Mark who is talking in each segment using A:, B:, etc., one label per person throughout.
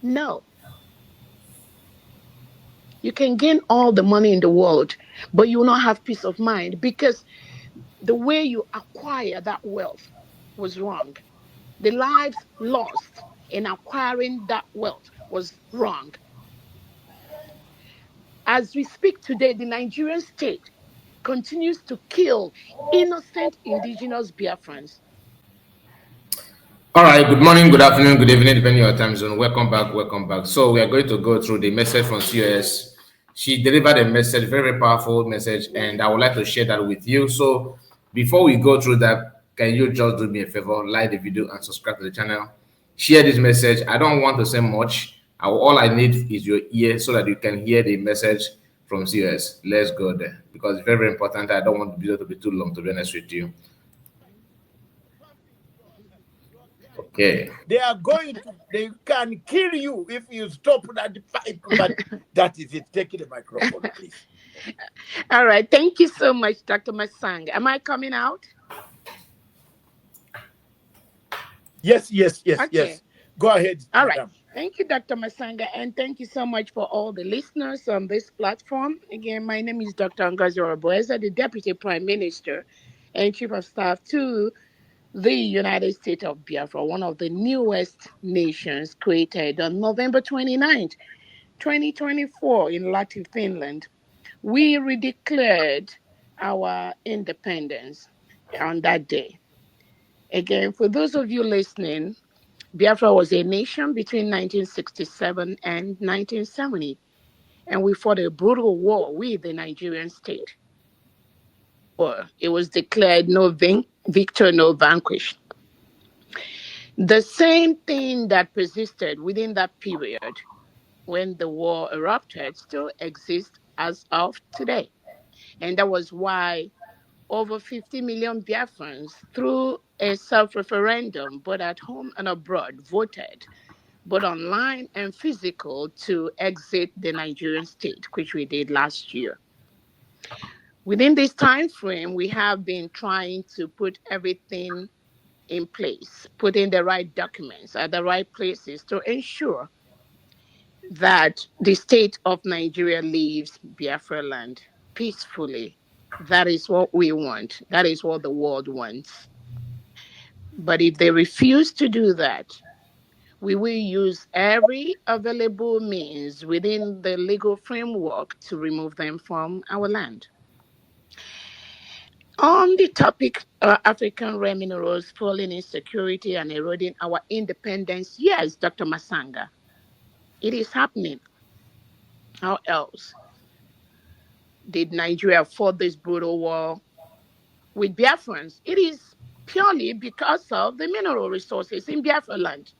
A: No. You can gain all the money in the world, but you will not have peace of mind because the way you acquire that wealth was wrong. The lives lost in acquiring that wealth was wrong. As we speak today, the Nigerian state continues to kill innocent indigenous Biafrans.
B: All right, good morning, good afternoon, good evening, depending on your time zone. Welcome back, welcome back. So, we are going to go through the message from COS. She delivered a message, very, very powerful message, and I would like to share that with you. So, before we go through that, can you just do me a favor, like the video and subscribe to the channel? Share this message. I don't want to say much. All I need is your ear so that you can hear the message from COS. Let's go there because it's very, very important. I don't want the video to be too long, to be honest with you. Okay.
C: They are going to, they can kill you if you stop that fight. But that is it. Take the microphone, please.
A: All right. Thank you so much, Dr. Masang. Am I coming out?
C: Yes, yes, yes,
A: Okay.
C: yes. Go ahead,
A: All right.
C: madam.
A: Thank you, Dr. Masanga, and thank you so much for all the listeners on this platform. Again, my name is Dr. Ngozi Orabueze, the Deputy Prime Minister and Chief of Staff to the United States of Biafra, one of the newest nations created on November 29th, 2024 in Latin Finland. We redeclared our independence on that day. Again, for those of you listening, Biafra was a nation between 1967 and 1970, and we fought a brutal war with the Nigerian state. Or it was declared no victor, no vanquished. The same thing that persisted within that period when the war erupted still exists as of today. And that was why over 50 million Biafrans, through a self referendum, both at home and abroad, voted, both online and physical, to exit the Nigerian state, which we did last year. Within this time frame, we have been trying to put everything in place, put in the right documents at the right places to ensure that the state of Nigeria leaves Biafra land peacefully. That is what we want. That is what the world wants. But if they refuse to do that, we will use every available means within the legal framework to remove them from our land. On the topic African red minerals falling insecurity and eroding our independence, yes, Dr. Masanga, it is happening. How else did Nigeria fought this brutal war with Biafrans? It is purely because of the mineral resources in Biafra land.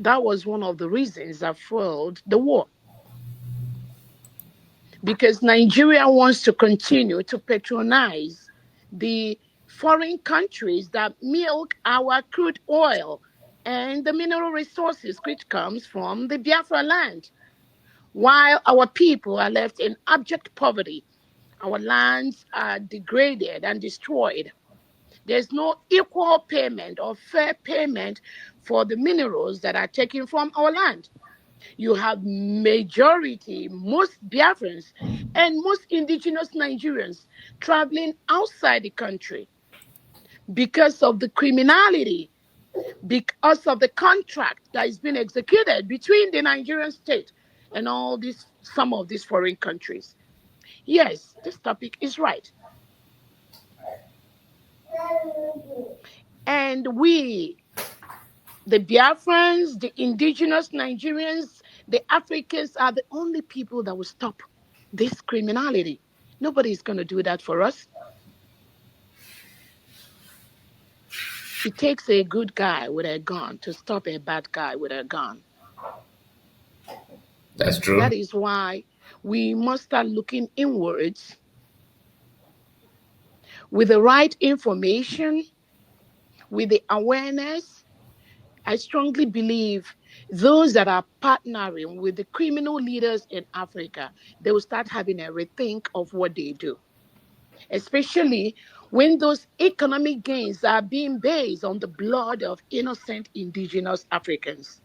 A: That was one of the reasons that fueled the war. Because Nigeria wants to continue to patronize the foreign countries that milk our crude oil and the mineral resources which comes from the Biafra land, while our people are left in abject poverty. Our lands are degraded and destroyed. There's no equal payment or fair payment for the minerals that are taken from our land. You have majority, most Biafrans and most indigenous Nigerians traveling outside the country because of the criminality, because of the contract that is being executed between the Nigerian state and all these some of these foreign countries. Yes, this topic is right. And we, the Biafrans, the indigenous Nigerians, the Africans are the only people that will stop this criminality. Nobody is going to do that for us. It takes a good guy with a gun to stop a bad guy with a gun.
B: That's
A: That
B: true.
A: is why we must start looking inwards with the right information, with the awareness. I strongly believe those that are partnering with the criminal leaders in Africa, they will start having a rethink of what they do, especially when those economic gains are being based on the blood of innocent indigenous Africans.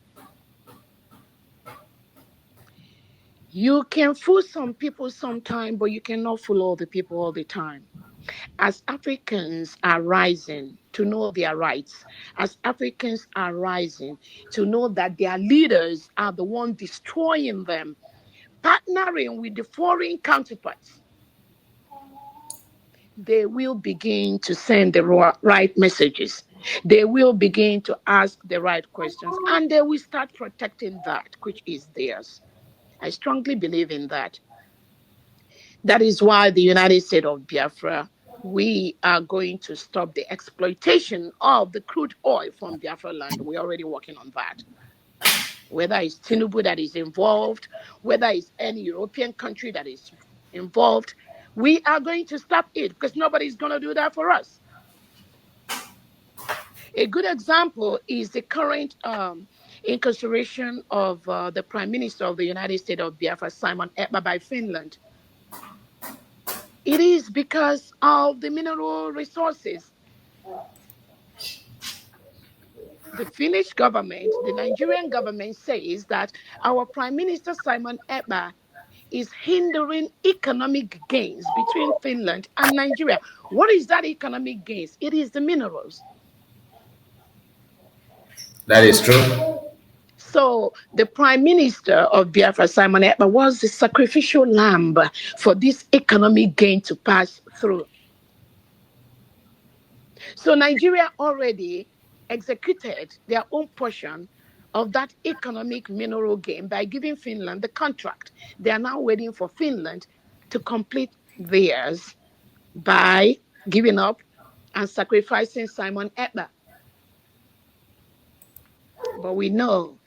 A: You can fool some people sometime, but you cannot fool all the people all the time. As Africans are rising to know their rights, as Africans are rising to know that their leaders are the one destroying them, partnering with the foreign counterparts, they will begin to send the right messages. They will begin to ask the right questions, and they will start protecting that which is theirs. I strongly believe in that. That is why the United States of Biafra, we are going to stop the exploitation of the crude oil from Biafra land. We're already working on that. Whether it's Tinubu that is involved, whether it's any European country that is involved, we are going to stop it because nobody's going to do that for us. A good example is the current incarceration of the Prime Minister of the United States of Biafra, Simon Ekpa, by Finland. It is because of the mineral resources. The Finnish government, the Nigerian government says that our Prime Minister Simon Ekpa is hindering economic gains between Finland and Nigeria. What is that economic gains? It is the minerals.
B: That is true.
A: So the Prime Minister of Biafra, Simon Ekpa, was the sacrificial lamb for this economic gain to pass through. So Nigeria already executed their own portion of that economic mineral gain by giving Finland the contract. They are now waiting for Finland to complete theirs by giving up and sacrificing Simon Ekpa. But we know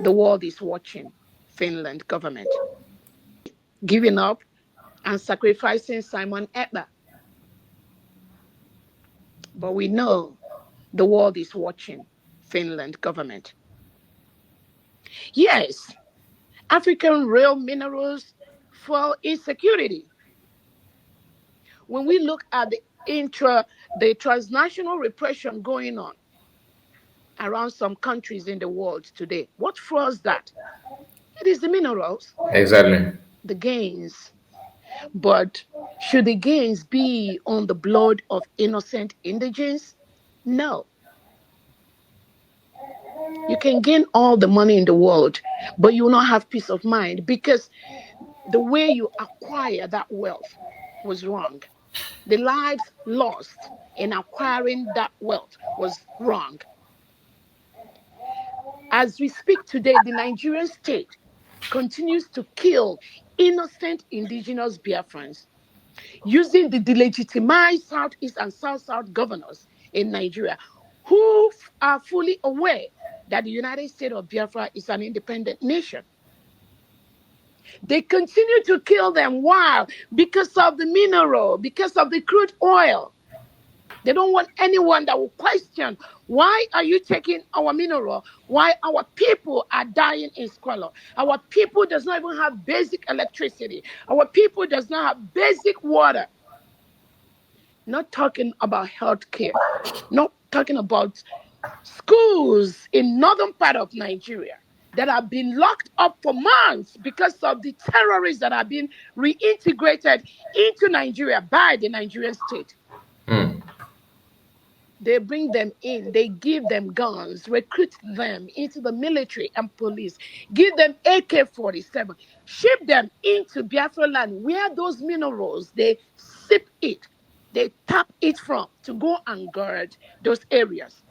A: the world is watching Finland government giving up and sacrificing Simon Ekpa. But we know the world is watching Finland government. Yes, African real minerals for insecurity. When we look at the transnational repression going on around some countries in the world today, what fuels that? It is the minerals,
B: Exactly.
A: the gains. But should the gains be on the blood of innocent indigents? No. You can gain all the money in the world, but you will not have peace of mind because the way you acquire that wealth was wrong. The lives lost in acquiring that wealth was wrong. As we speak today, the Nigerian state continues to kill innocent indigenous Biafrans using the delegitimized Southeast and South governors in Nigeria who are fully aware that the United States of Biafra is an independent nation. They continue to kill them. Why? Because of the mineral, because of the crude oil. They don't want anyone that will question, why are you taking our mineral? Why our people are dying in squalor? Our people does not even have basic electricity. Our people does not have basic water. Not talking about healthcare. Not talking about schools in northern part of Nigeria that have been locked up for months because of the terrorists that have been reintegrated into Nigeria by the Nigerian state.
B: Hmm.
A: They bring them in, they give them guns, recruit them into the military and police, give them AK-47, ship them into Biafra land where those minerals, they sip it, they tap it from to go and guard those areas.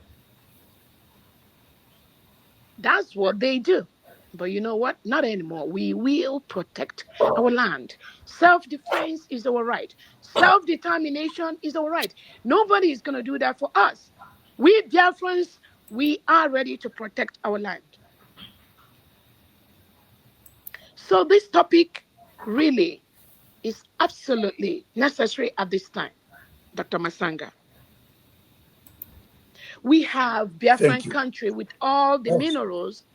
A: That's what they do. But you know what? Not anymore. We will protect our land. Self-defense is our right. Self-determination is our right. Nobody is going to do that for us. We Biafrans, we are ready to protect our land. So this topic really is absolutely necessary at this time, Dr. Masanga. We have
C: Thank
A: Biafran
C: you.
A: country with all the
C: Yes.
A: minerals,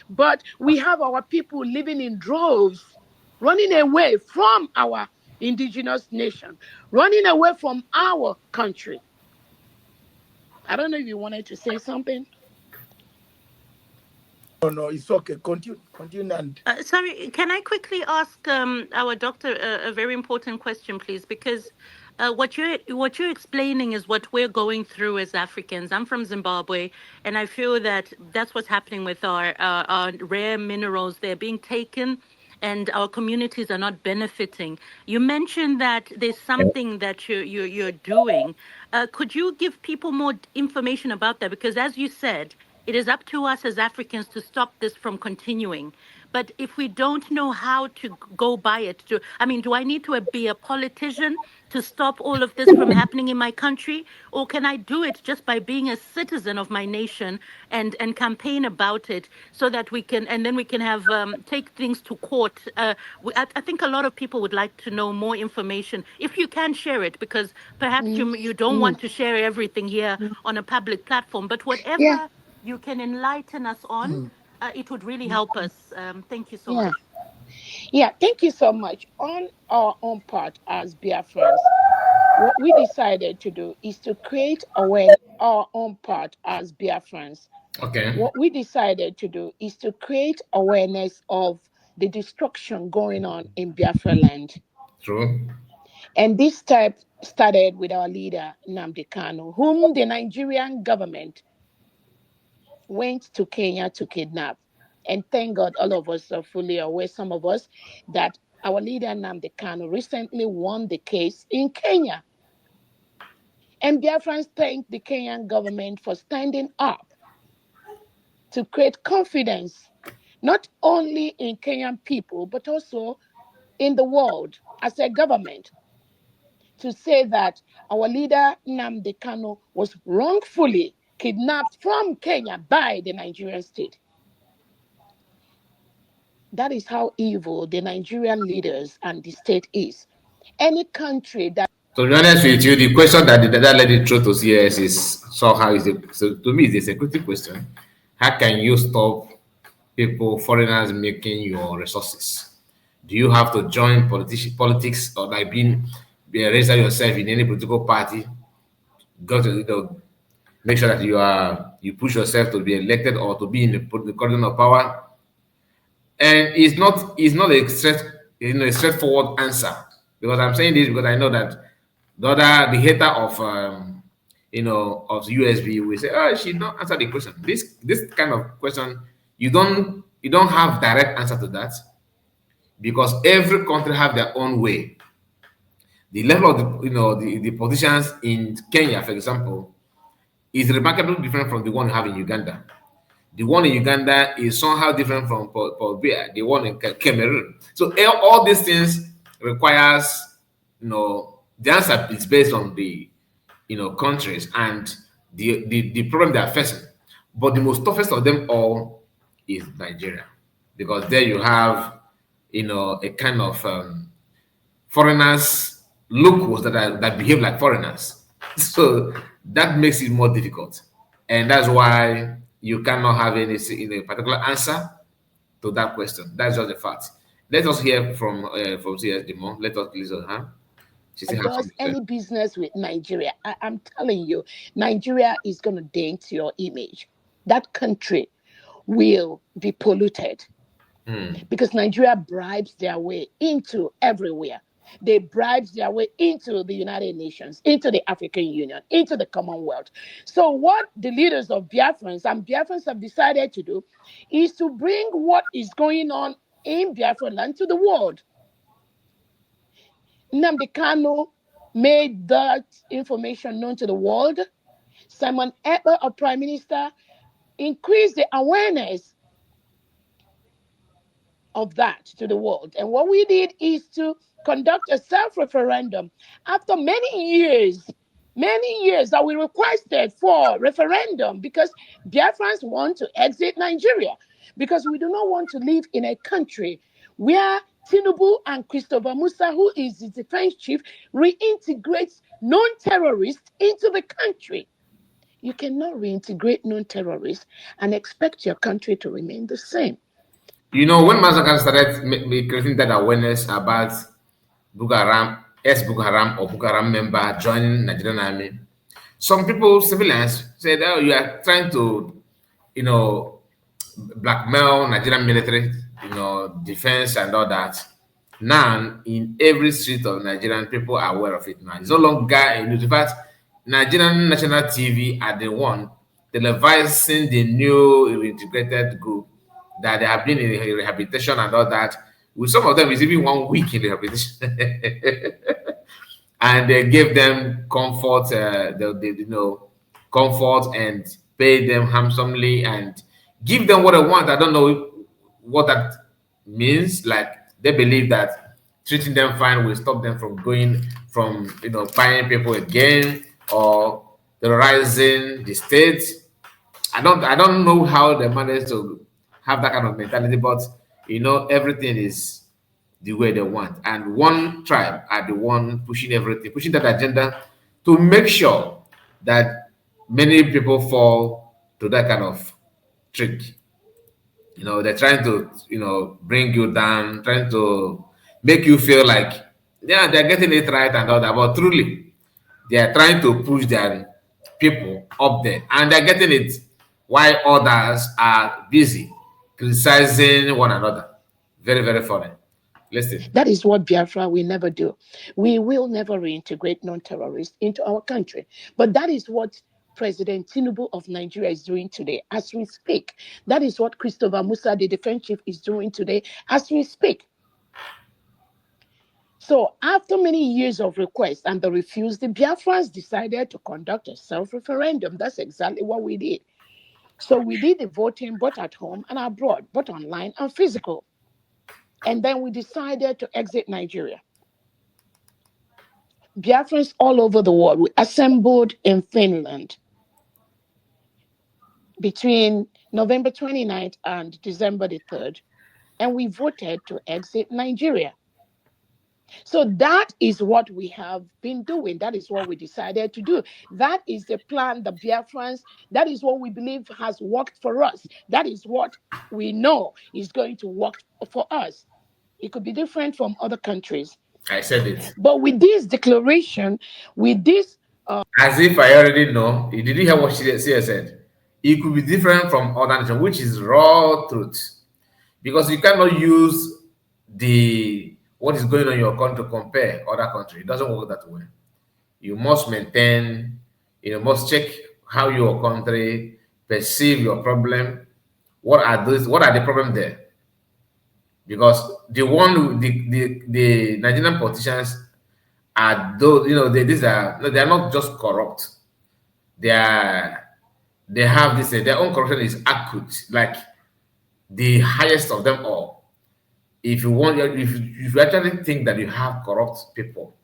A: but we have our people living in droves, running away from our indigenous nation, running away from our country. I don't know if you wanted to say something.
C: No, no, it's okay. Continue, continue, and
D: Sorry, can I quickly ask our doctor a very important question, please? Because what you're explaining is what we're going through as Africans. I'm from Zimbabwe, and I feel that that's what's happening with our rare minerals. They're being taken, and our communities are not benefiting. You mentioned that there's something that you're doing. Could you give people more information about that? Because as you said, it is up to us as Africans to stop this from continuing. But if we don't know how to go by it, I mean, do I need to be a politician to stop all of this from happening in my country? Or can I do it just by being a citizen of my nation and campaign about it so that we can, and then we can have, take things to court? I think a lot of people would like to know more information, if you can share it, because perhaps
A: Mm,
D: you don't
A: mm,
D: want to share everything here
A: mm.
D: on a public platform, but
A: Yeah,
D: whatever you can enlighten us on, it would really help us. Thank you so
A: yeah,
D: much.
A: yeah. Thank you so much. On our own part as Biafrans, what we decided to do is to create our own part as Biafrans.
B: Okay.
A: What we decided to do is to create awareness of the destruction going on in Biafra land.
B: True.
A: And this type started with our leader, Nnamdi Kanu, whom the Nigerian government went to Kenya to kidnap. And thank God all of us are fully aware, some of us, that our leader, Nnamdi Kanu, recently won the case in Kenya. And Biafrans thank the Kenyan government for standing up to create confidence, not only in Kenyan people, but also in the world as a government, to say that our leader Nnamdi Kanu was wrongfully kidnapped from Kenya by the Nigerian state. That is how evil the Nigerian leaders and the state is. Any country that
B: To be honest with you, the question that led it through to CS is somehow is a, so to me it's a security question. How can you stop people, foreigners making your resources? Do you have to join politics or like be register yourself in any political party? Go to make sure that you push yourself to be elected or to be in the corridor of power. And it's not a a straightforward answer, because I'm saying this because I know that the hater of of USB will say, oh, she don't answer the question. This kind of question, you don't have direct answer to that, because every country have their own way. The level of the politicians in Kenya, for example, is remarkably different from the one you have in Uganda. The one in Uganda is somehow different from Paul Biya, the one in Cameroon. So all these things requires, the answer is based on the, countries and the problem they are facing. But the most toughest of them all is Nigeria, because there you have, a kind of foreigners locals that behave like foreigners. So that makes it more difficult, and that's why you cannot have any particular answer to that question. That's just the fact. Let us hear from CS Demo. Let us listen. Huh? She still has
A: does
B: something to say.
A: any business with Nigeria, I'm telling you, Nigeria is going to dent your image. That country will be polluted
B: Hmm.
A: because Nigeria bribes their way into everywhere. They bribes their way into the United Nations, into the African Union, into the Commonwealth. So, what the leaders of Biafrans and Biafrans have decided to do is to bring what is going on in Biafra land to the world. Nnamdi Kanu made that information known to the world. Simon Ekpa, our Prime Minister, increased the awareness of that to the world. And what we did is to conduct a self referendum after many years that we requested for referendum because Biafrans want to exit Nigeria, because we do not want to live in a country where Tinubu and Christopher Musa, who is the defense chief, reintegrates non-terrorists into the country. You cannot reintegrate non-terrorists and expect your country to remain the same.
B: When Mazaka started creating that awareness about Boko Haram, ex-Boko Haram or Boko Haram member joining Nigerian army. Some people, civilians, said, "Oh, you are trying to, you know, blackmail Nigerian military, defense and all that." Now, in every street of Nigerian, people are aware of it now. It's no longer a news. In fact, Nigerian national TV are the one televising the new integrated group that they have been in rehabilitation and all that. With some of them, it's even 1 week in rehabilitation. And they gave them comfort, comfort and pay them handsomely and give them what they want. I don't know what that means. Like they believe that treating them fine will stop them from going from buying people again or terrorizing the state. I don't know how they manage to have that kind of mentality, but everything is the way they want. And one tribe are the one pushing everything, pushing that agenda to make sure that many people fall to that kind of trick. They're trying to, bring you down, trying to make you feel like, yeah, they're getting it right and all that. But truly, they are trying to push their people up there and they're getting it while others are busy criticizing one another. Very, very funny. Listen.
A: That is what Biafra will never do. We will never reintegrate non terrorists into our country. But that is what President Tinubu of Nigeria is doing today as we speak. That is what Christopher Musa, the defense chief, is doing today as we speak. So, after many years of requests and the refuse, the Biafrans decided to conduct a self referendum. That's exactly what we did. So, we did the voting both at home and abroad, both online and physical. And then we decided to exit Nigeria. Biafrans all over the world, we assembled in Finland between November 29th and December the 3rd, and we voted to exit Nigeria. So that is what we have been doing. That is what we decided to do. That is the plan, the Biafrans, that is what we believe has worked for us. That is what we know is going to work for us. It could be different from other countries.
B: I said it.
A: But with this declaration, with this
B: As if I already know. Did you hear what she said? It could be different from other nations, which is raw truth. Because you cannot use the what is going on in your country to compare other countries. It doesn't work that way. You must maintain, must check how your country perceive your problem. What are the problems there? Because the Nigerian politicians are those, these are no, they are not just corrupt. They are they have this their own corruption is acute, like the highest of them all. If you actually think that you have corrupt people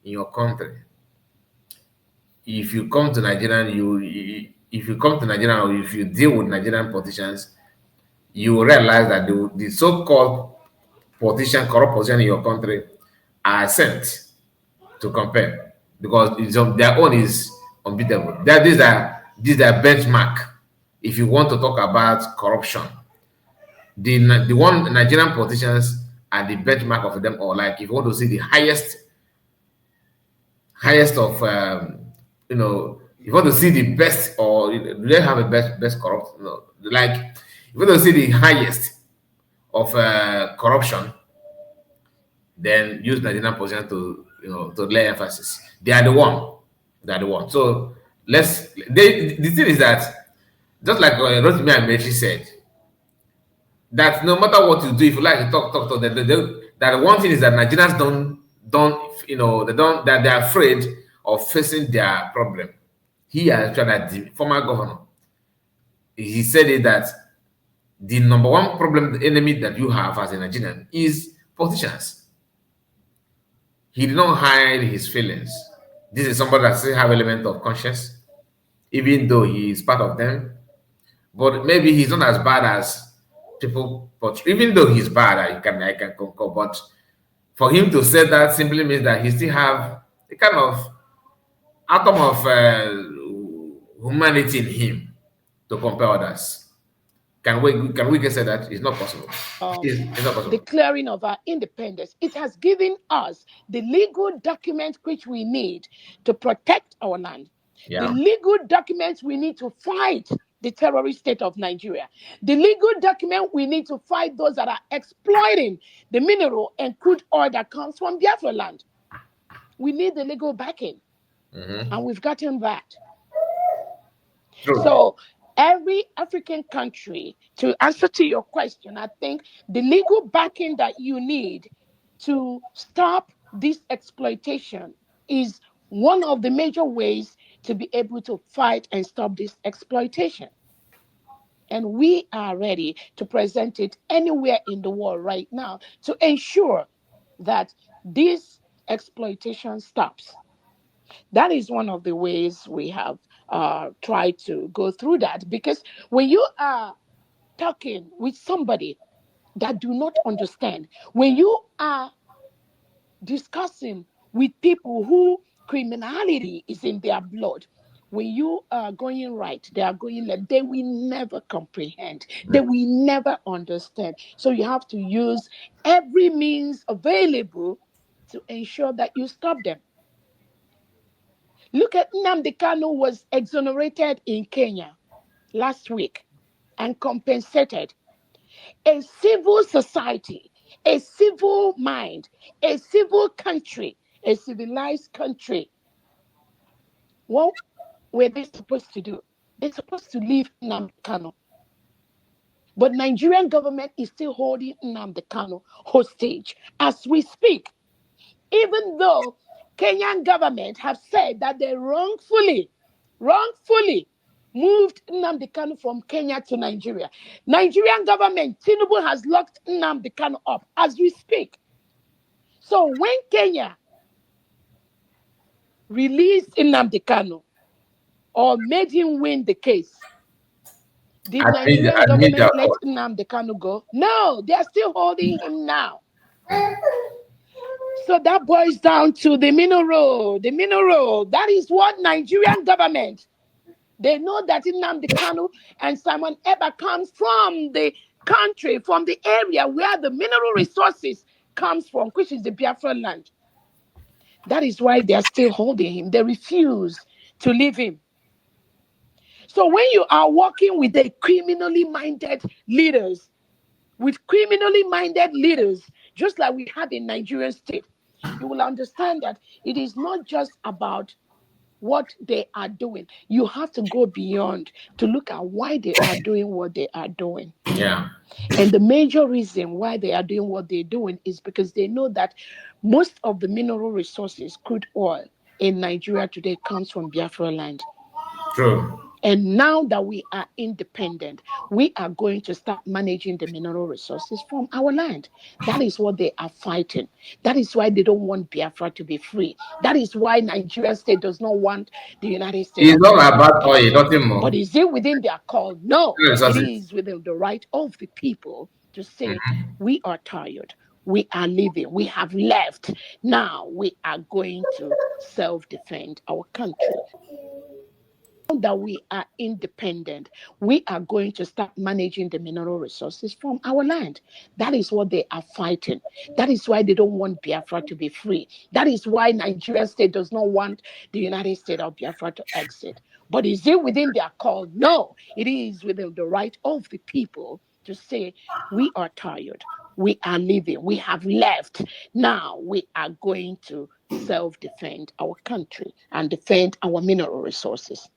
B: in your country, if you come to Nigeria, if you come to Nigeria or if you deal with Nigerian politicians, you will realize that the so-called corrupt politicians in your country are sent to compare because their own is unbeatable. These are benchmark. If you want to talk about corruption, the one Nigerian politicians are the benchmark of them all. Like if you want to see the highest of if you want to see the best or do they have a best corrupt? No, like if you want to see the highest of corruption, then use Nigerian position to lay emphasis. They are the one. They are the one. So the thing is that just like Rotimi Amechi said, that no matter what you do, if you like to talk to them, that one thing is that Nigerians don't they don't that they're afraid of facing their problem. He actually, the former governor, he said it that the number one problem, the enemy that you have as a Nigerian is politicians. He did not hide his feelings. This is somebody that still have element of conscience, even though he is part of them. But maybe he's not as bad as people. But even though he's bad, I can concur. But for him to say that simply means that he still have a kind of atom of humanity in him to compare others. Can we say that it's not possible? It's not possible.
A: declaring of our independence. It has given us the legal documents which we need to protect our land, the
B: Yeah.
A: legal documents we need to fight the terrorist state of Nigeria, the legal document we need to fight those that are exploiting the mineral and crude oil that comes from Biafra land. We need the legal backing, and we've gotten that.
B: True.
A: So every African country, to answer to your question, I think the legal backing that you need to stop this exploitation is one of the major ways to be able to fight and stop this exploitation. And we are ready to present it anywhere in the world right now to ensure that this exploitation stops. That is one of the ways we have tried to go through that. Because when you are talking with somebody that do not understand, when you are discussing with people who criminality is in their blood, when you are going right, they are going left, they will never comprehend, they will never understand. So you have to use every means available to ensure that you stop them. Look at Nnamdi Kanu was exonerated in Kenya last week and compensated. A civil society, a civil mind, a civil country, a civilized country. What were they supposed to do? They're supposed to leave Nnamdi Kanu. But Nigerian government is still holding Nnamdi Kanu hostage as we speak. Even though Kenyan government have said that they wrongfully moved Nnamdi Kanu from Kenya to Nigeria. Nigerian government, Tinubu has locked Nnamdi Kanu up as we speak. So when Kenya released Nnamdi Kanu or made him win the case, did Nigerian
B: Admit
A: government
B: that.
A: let Nnamdi Kanu go? No, they are still holding him now. So that boils down to the mineral. The mineral. That is what Nigerian government. They know that Nnamdi Kanu and Simon Ekpa comes from the country, from the area where the mineral resources comes from, which is the Biafra land. That is why they are still holding him. They refuse to leave him. So when you are working with the criminally minded leaders, just like we have in Nigerian state, you will understand that it is not just about what they are doing. You have to go beyond to look at why they are doing what they are doing.
B: Yeah.
A: And the major reason why they are doing what they're doing is because they know that most of the mineral resources, crude oil in Nigeria today comes from Biafra land.
B: True.
A: And now that we are independent, we are going to start managing the mineral resources from our land. That is what they are fighting. That is why they don't want Biafra to be free. That is why Nigerian state does not want the United States
B: It's
A: of
B: not
A: Biafra to
B: about oil,
A: exit.
B: nothing
A: But
B: more.
A: is it within their call? No. It
B: Resources.
A: is within the right of the people to say, we are tired. We are leaving. We have left. Now we are going to self-defend our country. That we are independent, we are going to start managing the mineral resources from our land. That is what they are fighting. That is why they don't want Biafra to be free. That is why Nigerian state does not want the United States of Biafra to exit. But is it within their call? No, it is within the right of the people to say, we are tired. We are leaving. We have left. Now we are going to self-defend our country and defend our mineral resources.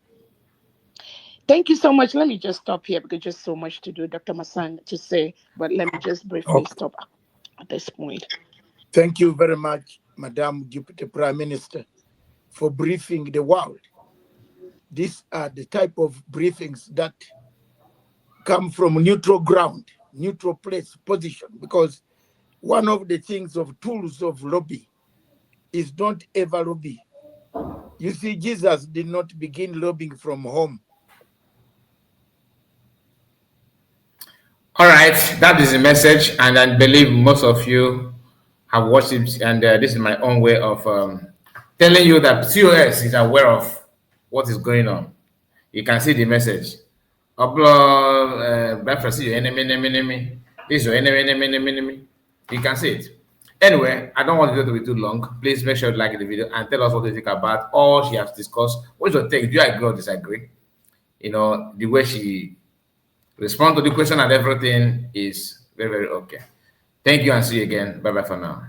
A: Thank you so much. Let me just stop here because there's so much to do, Dr. Masang, to say, but let me just briefly
C: Okay.
A: stop at this point.
C: Thank you very much, Madam Deputy Prime Minister, for briefing the world. These are the type of briefings that come from neutral ground, neutral place, position, because one of the things of tools of lobby is don't ever lobby. You see, Jesus did not begin lobbying from home.
B: All right, that is the message, and I believe most of you have watched it. And this is my own way of telling you that COS is aware of what is going on. You can see the message Upload Biafra, see your enemy. This is your enemy. You can see it. Anyway, I don't want the video to be too long. Please make sure you like the video and tell us what you think about all she has discussed. What's your take? Do you agree or disagree? You know, the way she respond to the question and everything is very, very okay. Thank you and see you again. Bye bye for now.